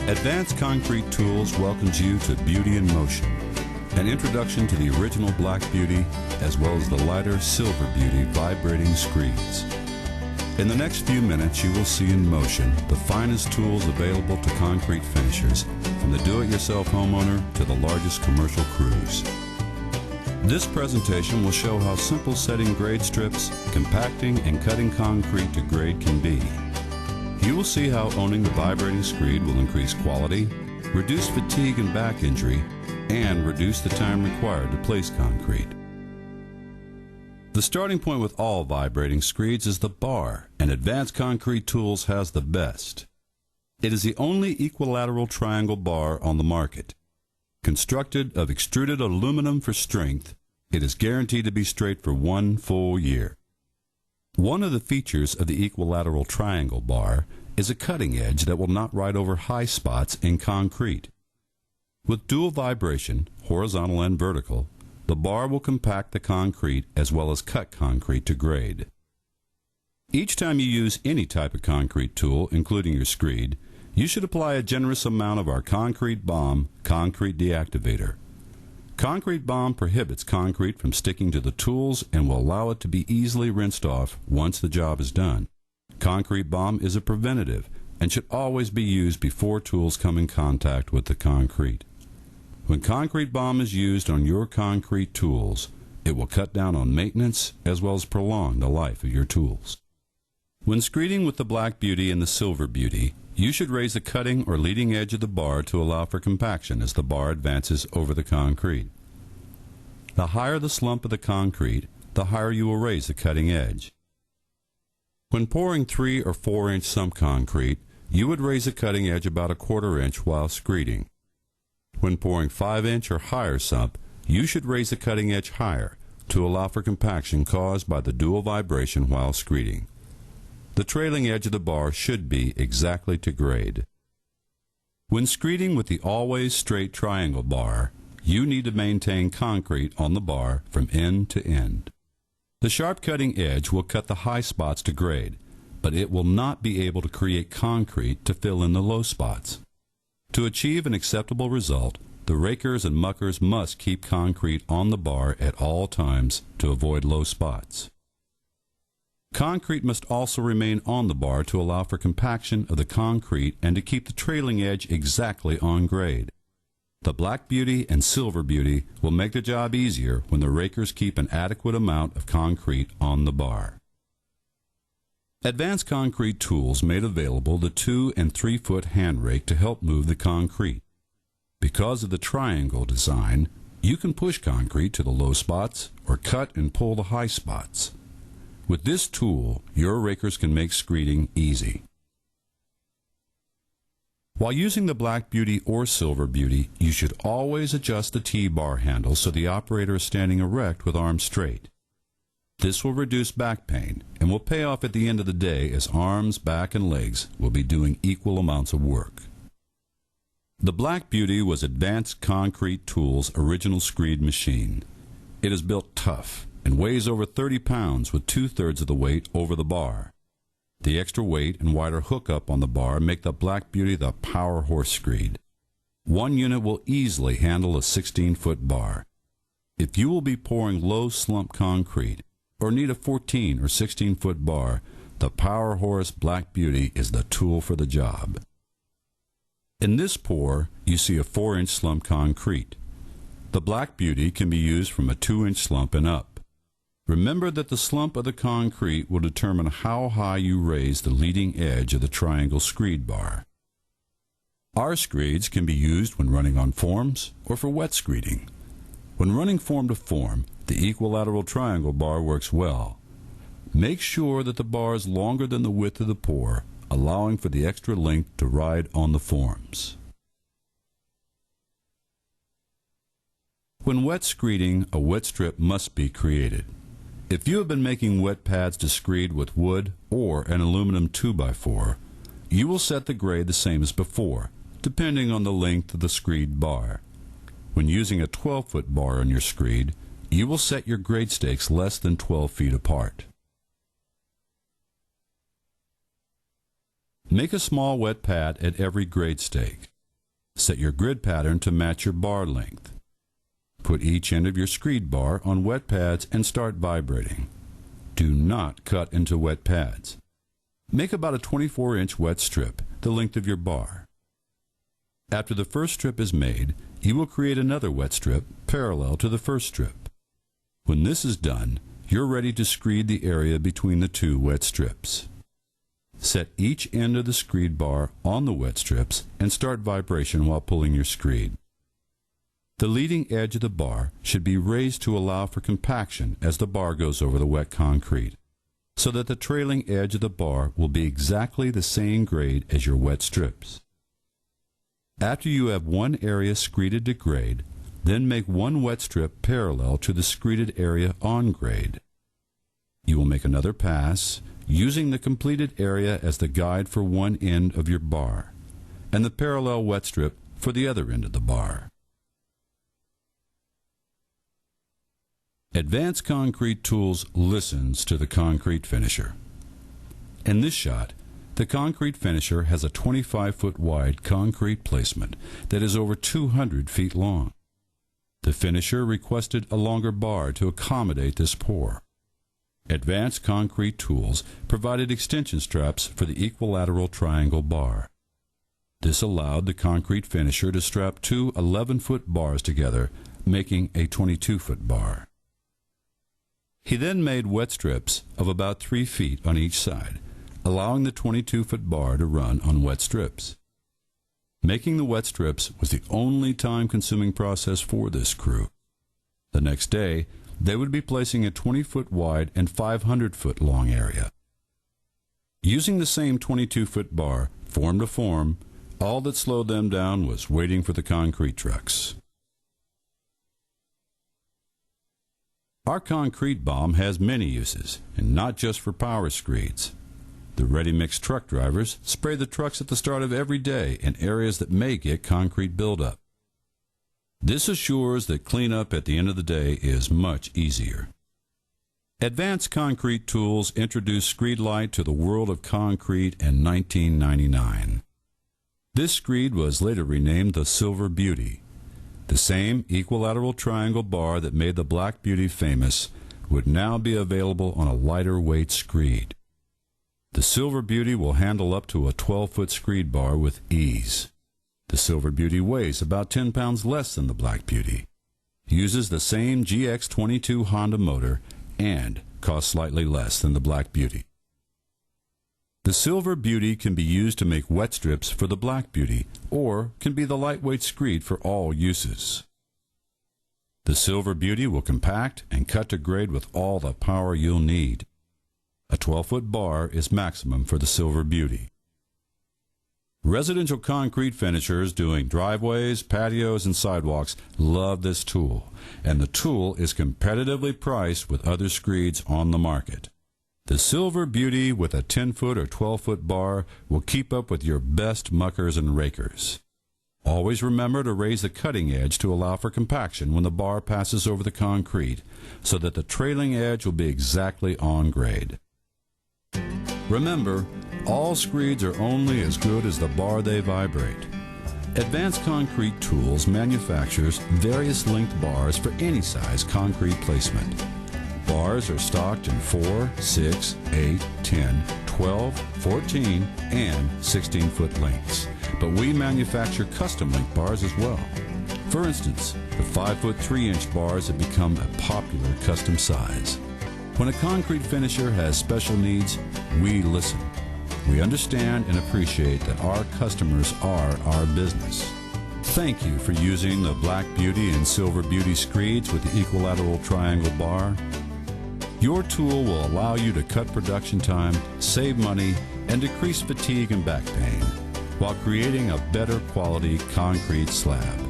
Advanced Concrete Tools welcomes you to Beauty in Motion, an introduction to the original Black Beauty as well as the lighter Silver Beauty vibrating screeds. In the next few minutes, you will see in motion the finest tools available to concrete finishers, from the do-it-yourself homeowner to the largest commercial crews. This presentation will show how simple setting grade strips, compacting, and cutting concrete to grade can be. You will see how owning the vibrating screed will increase quality, reduce fatigue and back injury, and reduce the time required to place concrete. The starting point with all vibrating screeds is the bar, and Advanced Concrete Tools has the best. It is the only equilateral triangle bar on the market. Constructed of extruded aluminum for strength, it is guaranteed to be straight for 1 full year. One of the features of the equilateral triangle bar is a cutting edge that will not ride over high spots in concrete. With dual vibration, horizontal and vertical, the bar will compact the concrete as well as cut concrete to grade. Each time you use any type of concrete tool, including your screed, you should apply a generous amount of our Concrete Bomb concrete deactivator. Concrete Bomb prohibits concrete from sticking to the tools and will allow it to be easily rinsed off once the job is done. Concrete Bomb is a preventative and should always be used before tools come in contact with the concrete. When Concrete Bomb is used on your concrete tools, it will cut down on maintenance as well as prolong the life of your tools. When screeding with the Black Beauty and the Silver Beauty, you should raise the cutting or leading edge of the bar to allow for compaction as the bar advances over the concrete. The higher the slump of the concrete, the higher you will raise the cutting edge. When pouring 3 or 4 inch sump concrete, you would raise the cutting edge about 1/4 inch while screeding. When pouring 5 inch or higher sump, you should raise the cutting edge higher to allow for compaction caused by the dual vibration while screeding. The trailing edge of the bar should be exactly to grade. When screeding with the always straight triangle bar, you need to maintain concrete on the bar from end to end. The sharp cutting edge will cut the high spots to grade, but it will not be able to create concrete to fill in the low spots. To achieve an acceptable result, the rakers and muckers must keep concrete on the bar at all times to avoid low spots. Concrete must also remain on the bar to allow for compaction of the concrete and to keep the trailing edge exactly on grade. The Black Beauty and Silver Beauty will make the job easier when the rakers keep an adequate amount of concrete on the bar. Advanced Concrete Tools made available the 2 and 3 foot hand rake to help move the concrete. Because of the triangle design, you can push concrete to the low spots or cut and pull the high spots. With this tool, your rakers can make screeding easy. While using the Black Beauty or Silver Beauty, you should always adjust the T-bar handle so the operator is standing erect with arms straight. This will reduce back pain and will pay off at the end of the day as arms, back, and legs will be doing equal amounts of work. The Black Beauty was Advanced Concrete Tools' original screed machine. It is built tough and weighs over 30 pounds with 2/3 of the weight over the bar. The extra weight and wider hookup on the bar make the Black Beauty the Power Horse Screed. One unit will easily handle a 16-foot bar. If you will be pouring low slump concrete or need a 14 or 16-foot bar, the Power Horse Black Beauty is the tool for the job. In this pour, you see a 4-inch slump concrete. The Black Beauty can be used from a 2-inch slump and up. Remember that the slump of the concrete will determine how high you raise the leading edge of the triangle screed bar. Our screeds can be used when running on forms or for wet screeding. When running form to form, the equilateral triangle bar works well. Make sure that the bar is longer than the width of the pour, allowing for the extra length to ride on the forms. When wet screeding, a wet strip must be created. If you have been making wet pads to screed with wood or an aluminum 2x4, you will set the grade the same as before, depending on the length of the screed bar. When using a 12-foot bar on your screed, you will set your grade stakes less than 12 feet apart. Make a small wet pad at every grade stake. Set your grid pattern to match your bar length. Put each end of your screed bar on wet pads and start vibrating. Do not cut into wet pads. Make about a 24-inch wet strip, the length of your bar. After the first strip is made, you will create another wet strip parallel to the first strip. When this is done, you're ready to screed the area between the two wet strips. Set each end of the screed bar on the wet strips and start vibration while pulling your screed. The leading edge of the bar should be raised to allow for compaction as the bar goes over the wet concrete, so that the trailing edge of the bar will be exactly the same grade as your wet strips. After you have one area screeded to grade, then make one wet strip parallel to the screeded area on grade. You will make another pass, using the completed area as the guide for one end of your bar, and the parallel wet strip for the other end of the bar. Advanced Concrete Tools listens to the concrete finisher. In this shot, the concrete finisher has a 25-foot wide concrete placement that is over 200 feet long. The finisher requested a longer bar to accommodate this pour. Advanced Concrete Tools provided extension straps for the equilateral triangle bar. This allowed the concrete finisher to strap two 11-foot bars together, making a 22-foot bar. He then made wet strips of about 3 feet on each side, allowing the 22-foot bar to run on wet strips. Making the wet strips was the only time-consuming process for this crew. The next day, they would be placing a 20-foot wide and 500-foot long area. Using the same 22-foot bar, form to form, all that slowed them down was waiting for the concrete trucks. Our concrete bomb has many uses, and not just for power screeds. The ready-mix truck drivers spray the trucks at the start of every day in areas that may get concrete buildup. This assures that cleanup at the end of the day is much easier. Advanced Concrete Tools introduced Screed Light to the world of concrete in 1999. This screed was later renamed the Silver Beauty. The same equilateral triangle bar that made the Black Beauty famous would now be available on a lighter weight screed. The Silver Beauty will handle up to a 12-foot screed bar with ease. The Silver Beauty weighs about 10 pounds less than the Black Beauty, uses the same GX22 Honda motor, and costs slightly less than the Black Beauty. The Silver Beauty can be used to make wet strips for the Black Beauty, or can be the lightweight screed for all uses. The Silver Beauty will compact and cut to grade with all the power you'll need. A 12-foot bar is maximum for the Silver Beauty. Residential concrete finishers doing driveways, patios, and sidewalks love this tool, and the tool is competitively priced with other screeds on the market. The Silver Beauty with a 10-foot or 12-foot bar will keep up with your best muckers and rakers. Always remember to raise the cutting edge to allow for compaction when the bar passes over the concrete, so that the trailing edge will be exactly on grade. Remember, all screeds are only as good as the bar they vibrate. Advanced Concrete Tools manufactures various length bars for any size concrete placement. Bars are stocked in 4, 6, 8, 10, 12, 14, and 16-foot lengths, but we manufacture custom length bars as well. For instance, the 5-foot 3-inch bars have become a popular custom size. When a concrete finisher has special needs, we listen. We understand and appreciate that our customers are our business. Thank you for using the Black Beauty and Silver Beauty screeds with the equilateral triangle bar. Your tool will allow you to cut production time, save money, and decrease fatigue and back pain, while creating a better quality concrete slab.